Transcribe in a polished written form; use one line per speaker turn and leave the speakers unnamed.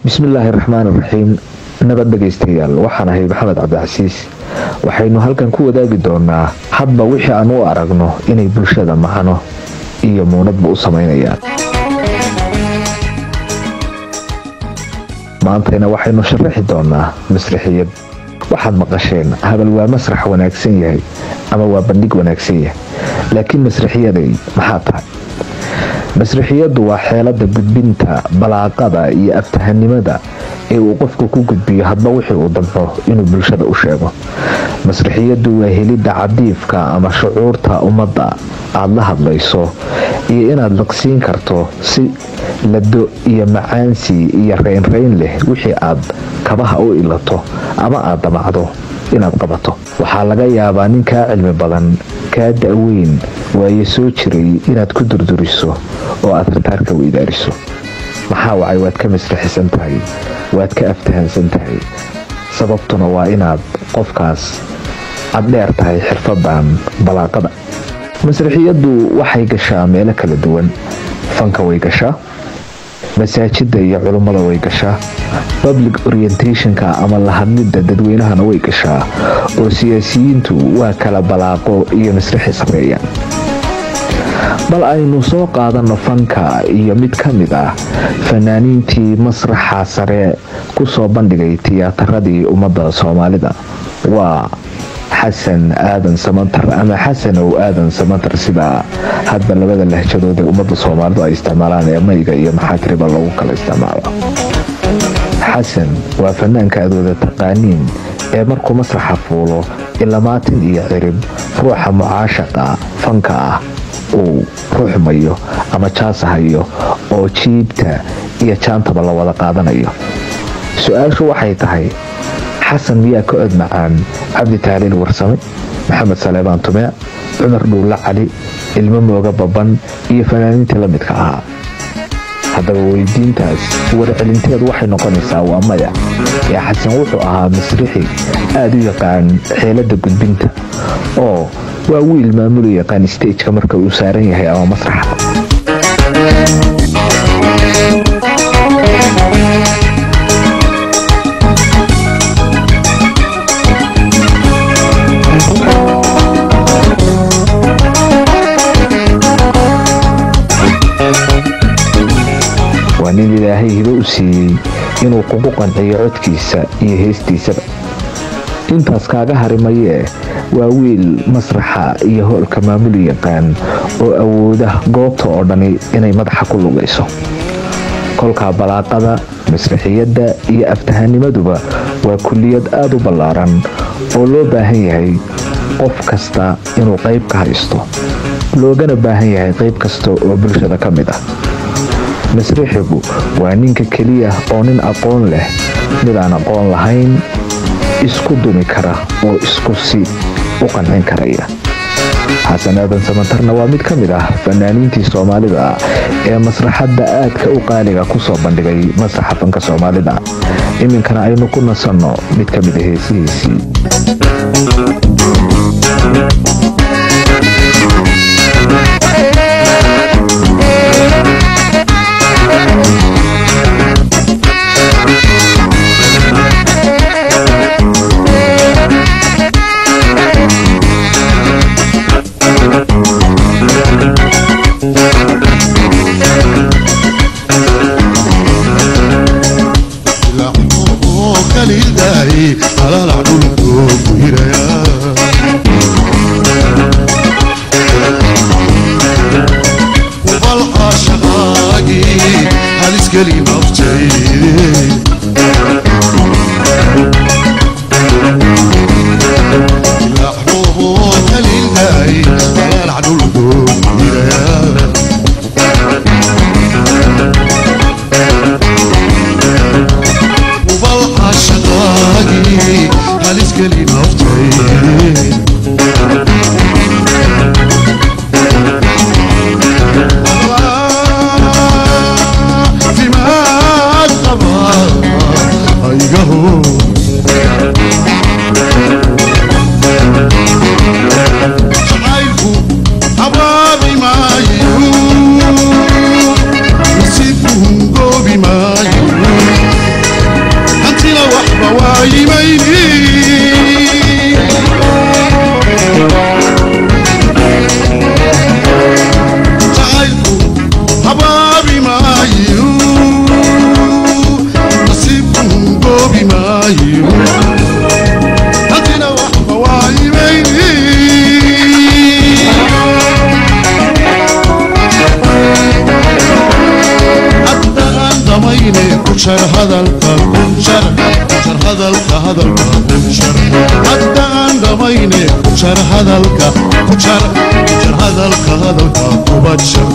بسم الله الرحمن الرحيم. nabad dhageystayaal waxaan ahay Maxamed Cabdicasiis. waxaynu halkan ku wadaagi doonaa hadba wixii aan u aragno inay bulshada macno iyo muunadba u sameynayaan. maantayna waxaynu sharaxi doonaa masraxiyad. waxaad maqasheen hadal waa masrax wanaagsan yahay ama waa bandhig wanaagsan yahay, laakiin masraxiyaday maxaa tahay? masraxiyadu waa xeelada gudbinta balaaqada iyo aftahanimada ee uu qofku ku gudbiyo hadba wixii uu damco inuu bulshada u sheego. masraxiyadu waa helida cadiifka ama shucuurta ummadda aad la hadlayso iyo inaad laqsiin karto si lado iyo macaansi iyo reynreyn leh wixii aad kabaha u ilato ama aad damacdo inaad qabato. waxaa laga yaabaa nin kaa cilmi badan, kaa da'weyn, waayo soo jiray inaad ku durduriso oo aad ritaarka weydaariso. maxaa wacay? waad ka masraxisan tahay, waad ka aftahansan tahay. sababtuna waa inaad qofkaas aad dheer tahay xirfadan balaaqada. masraxiyadu waxay gashaa meelo kala duwan. fanka way gashaa, masaajida iyo culimada way gashaa, public orientationka ama la hadlida dadweynahana way gashaa, oo siyaasiyiintu waa kala balaaqo iyo masraxi sameeyaan. bal aynu soo qaadano fanka iyo mid ka mid ah fanaaniintii masraxa sare ku soo bandhigay tiyaatarradii ummadda Soomaalida. waa xasan aadan samatar ama xasanow aadan samatar, sida hadba labada lahjadood ee ummadda Soomaalidu ay isticmaalaan ee mayga iyo maxaakiriba lagu kala isticmaalo. xasan waa fanaanka adooda taqaaniin ee markuu masraxa fuulo ilamaatin iyo cirib ruuxa mucaashaqa fanka ah uu ruuxmayo ama jaasahayo oo jiibta iyo jaantaba la wada qaadanayo. su-aashu waxay tahay, xasan miyaa ka cod macaan cabdi taaliil warsame, maxamed saleebaan tume, cumar dhuulla cali, ilmo mooga baban iyo fanaaniintii la midka ahaa? haddaba weydiintaas warcelinteedu waxay noqonaysaa waa maya. ee xasan wuxuu ahaa masrixi aad u yaqaan xeelada gudbinta, oo waa wiil maamul yaqaan stageka marka uu saaran yahay ama masraxa. waa nin ilaahay hibo u siiyey inuu kugu qanciyo codkiisa iyo heestiisaba. intaas kaaga harimayee waa wiil masraxa iyo howlka maamul yaqaan oo awooda goobta oo dhani inay madaxa ku lugayso. kolkaa balaaqada, masraxiyadda iyo aftahanimaduba waa kulliyad aad u ballaaran oo loo baahan yahay qof kasta inuu qayb ka haysto, loogana baahan yahay qayb kasta oo bulshada ka mid ah. masrixigu waa ninka keliya oo nin aqoon leh, mid aan aqoon lahayn, isku dumi kara oo isku si u qancin karaya. xasan aadan samatarna waa mid ka mid ah fanaaniintii Soomaalida ee masraxadda aadka u qaaliga ku soo bandhigay masraxa fanka Soomaalida. iminkana aynu ku nasanno mid ka mid ah heesihiisii.
geli naftay fimaad qaba aygaho jacaylku habaabi maayo nasiibku hungoobi maayo hantina waxba waayimayni jacaylku habaabi maayo nasiibku hungoobi maayo hantina waxba waayimayni hadda aan dhamayne ku jar hadalka hadalka hadda aan dhamayne ku jar hadalka ku jar hadalka kuba jar